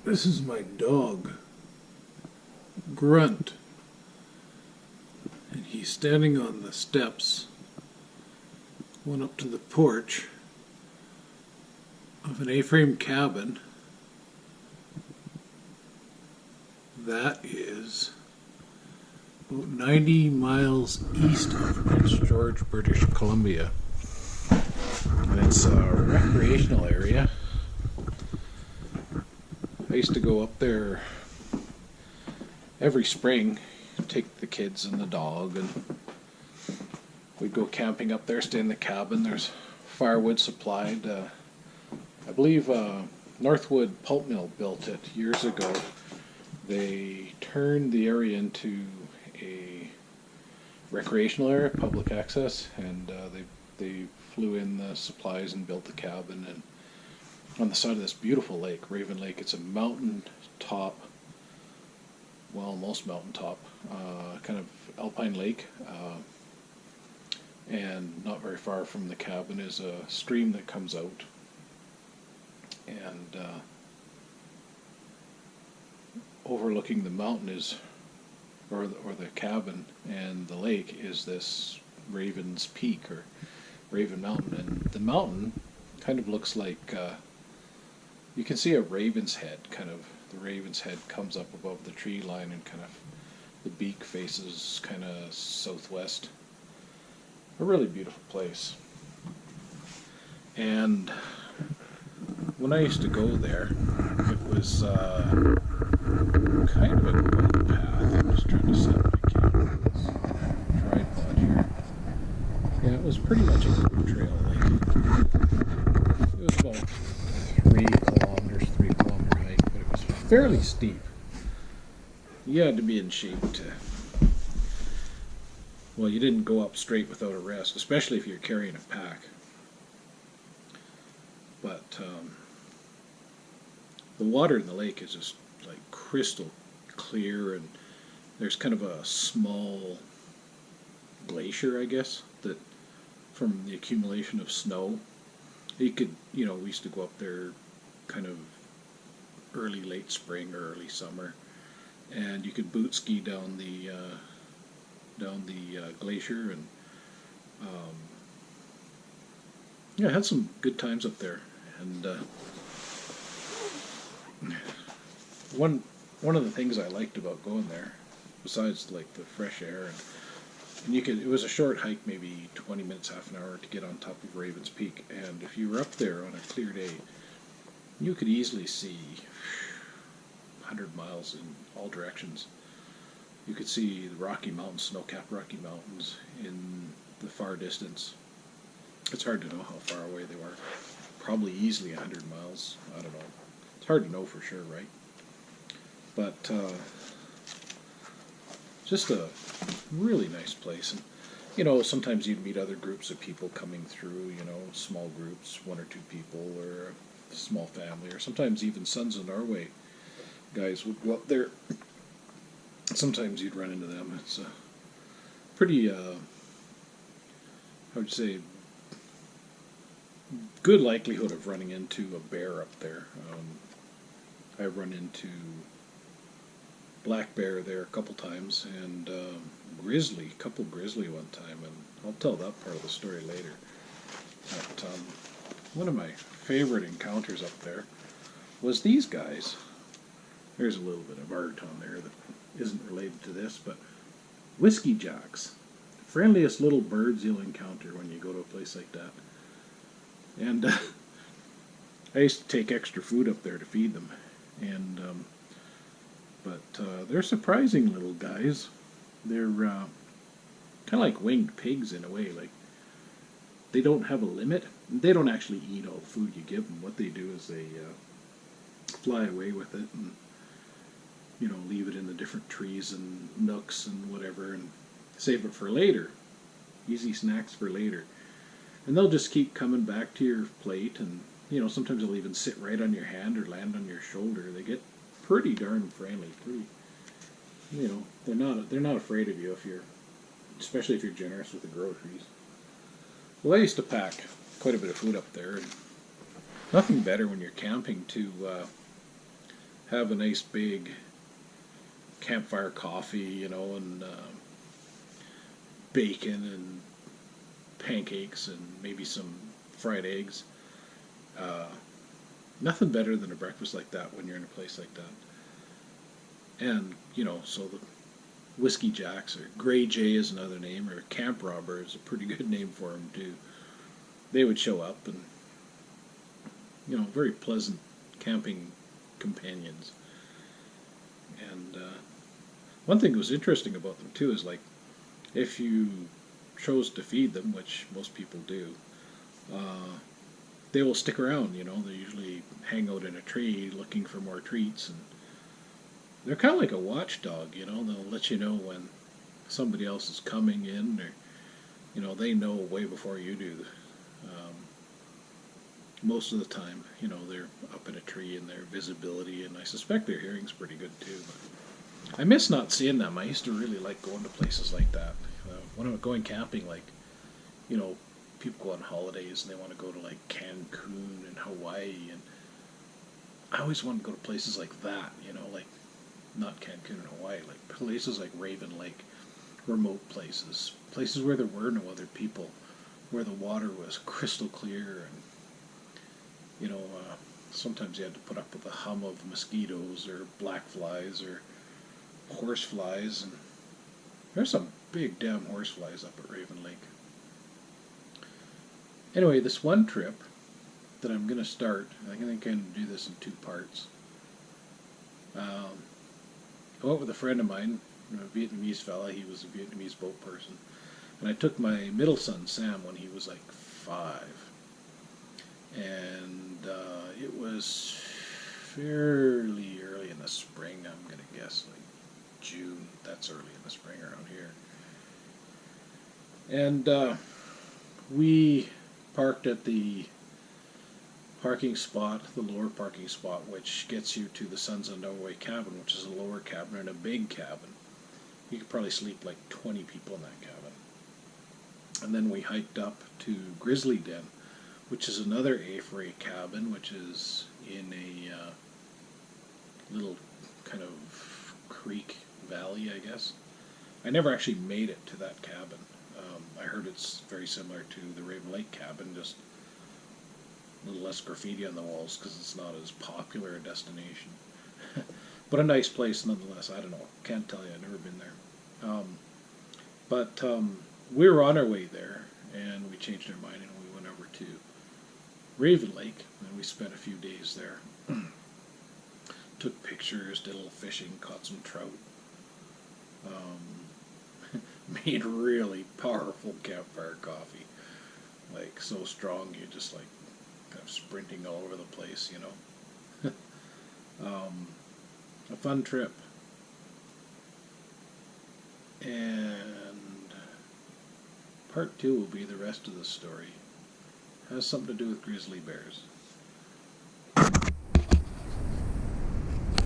This is my dog, Grunt, and he's standing on the steps, going up to the porch of an A-frame cabin that is about 90 miles east of Prince George, British Columbia. And it's a recreational area. I used to go up there every spring, take the kids and the dog, and we'd go camping up there, stay in the cabin. There's firewood supplied. I believe Northwood Pulp Mill built it years ago. They turned the area into a recreational area, public access, and they flew in the supplies and built the cabin. And on the side of this beautiful lake, Raven Lake, it's a mountain top, well, almost mountain top, kind of alpine lake, and not very far from the cabin is a stream that comes out, and overlooking the mountain is, or the cabin and the lake is this Raven's Peak, or Raven Mountain. And the mountain kind of looks like, you can see a raven's head, kind of, the raven's head comes up above the tree line, and kind of the beak faces kind of southwest. A really beautiful place. And when I used to go there, it was kind of a good path. I'm just trying to set my camera on this tripod here. Yeah, it was pretty much a good trail. Like, it was about 3 kilometer hike, but it was fairly steep. You had to be in shape to, well, you didn't go up straight without a rest, especially if you're carrying a pack. But the water in the lake is just like crystal clear, and there's kind of a small glacier, I guess, that from the accumulation of snow. You could, we used to go up there kind of early, late spring or early summer, and you could boot ski down the glacier, and yeah, I had some good times up there. And one of the things I liked about going there, besides like the fresh air, and it was a short hike, maybe 20 minutes, half an hour to get on top of Raven's Peak. And if you were up there on a clear day, you could easily see 100 miles in all directions. You could see the Rocky Mountains, snow-capped Rocky Mountains in the far distance. It's hard to know how far away they were. Probably easily 100 miles. I don't know. It's hard to know for sure, right? But just a really nice place. And sometimes you'd meet other groups of people coming through, small groups, 1 or 2 people, or a small family, or sometimes even Sons of Norway guys would go up there. Sometimes you'd run into them. It's a pretty, how would you say, good likelihood of running into a bear up there. I've run into black bear there a couple times, and couple grizzly one time, and I'll tell that part of the story later. But one of my favorite encounters up there was these guys. There's a little bit of art on there that isn't related to this, but whiskey jacks. Friendliest little birds you'll encounter when you go to a place like that. And I used to take extra food up there to feed them, and but they're surprising little guys. They're kind of like winged pigs in a way. Like, they don't have a limit. They don't actually eat all the food you give them. What they do is they fly away with it, and leave it in the different trees and nooks and whatever, and save it for later. Easy snacks for later. And they'll just keep coming back to your plate, and sometimes they'll even sit right on your hand or land on your shoulder. They get pretty darn friendly. They're not afraid of you especially if you're generous with the groceries. Well, I used to pack quite a bit of food up there, and nothing better when you're camping to have a nice big campfire coffee, you know, and bacon and pancakes and maybe some fried eggs. Uh, Nothing better than a breakfast like that when you're in a place like that. And, you know, so the Whiskey Jacks, or Grey Jay is another name, or Camp Robber is a pretty good name for them too. They would show up and, you know, very pleasant camping companions. And one thing that was interesting about them too is, like, if you chose to feed them, which most people do, they will stick around. You know, they usually hang out in a tree looking for more treats, and they're kind of like a watchdog. You know, they'll let you know when somebody else is coming in, or, you know, they know way before you do. Most of the time, you know, they're up in a tree and their visibility, and I suspect their hearing's pretty good too. But I miss not seeing them. I used to really like going to places like that. When I'm going camping, like, you know, people go on holidays and they want to go to like Cancun and Hawaii, and I always want to go to places like that, you know, like not Cancun and Hawaii, like places like Raven Lake, remote places, places where there were no other people, where the water was crystal clear, and, you know, sometimes you had to put up with the hum of mosquitoes or black flies or horse flies, and there's some big damn horse flies up at Raven Lake. Anyway, this one trip that I'm going to start, I think I'm going to do this in 2 parts. I went with a friend of mine, a Vietnamese fella. He was a Vietnamese boat person. And I took my middle son, Sam, when he was like 5. And it was fairly early in the spring, I'm going to guess, like June. That's early in the spring around here. And we parked at the parking spot, the lower parking spot, which gets you to the Sons of Norway cabin, which is a lower cabin and a big cabin. You could probably sleep like 20 people in that cabin. And then we hiked up to Grizzly Den, which is another A-frame cabin, which is in a little kind of creek valley, I guess. I never actually made it to that cabin. I heard it's very similar to the Raven Lake cabin, just a little less graffiti on the walls because it's not as popular a destination. But a nice place nonetheless. I don't know. Can't tell you. I've never been there. But we were on our way there, and we changed our mind, and we went over to Raven Lake, and we spent a few days there. Took pictures, did a little fishing, caught some trout. Made really powerful campfire coffee. Like, so strong you just like kind of sprinting all over the place, you know. A fun trip. And part 2 will be the rest of the story. It has something to do with grizzly bears.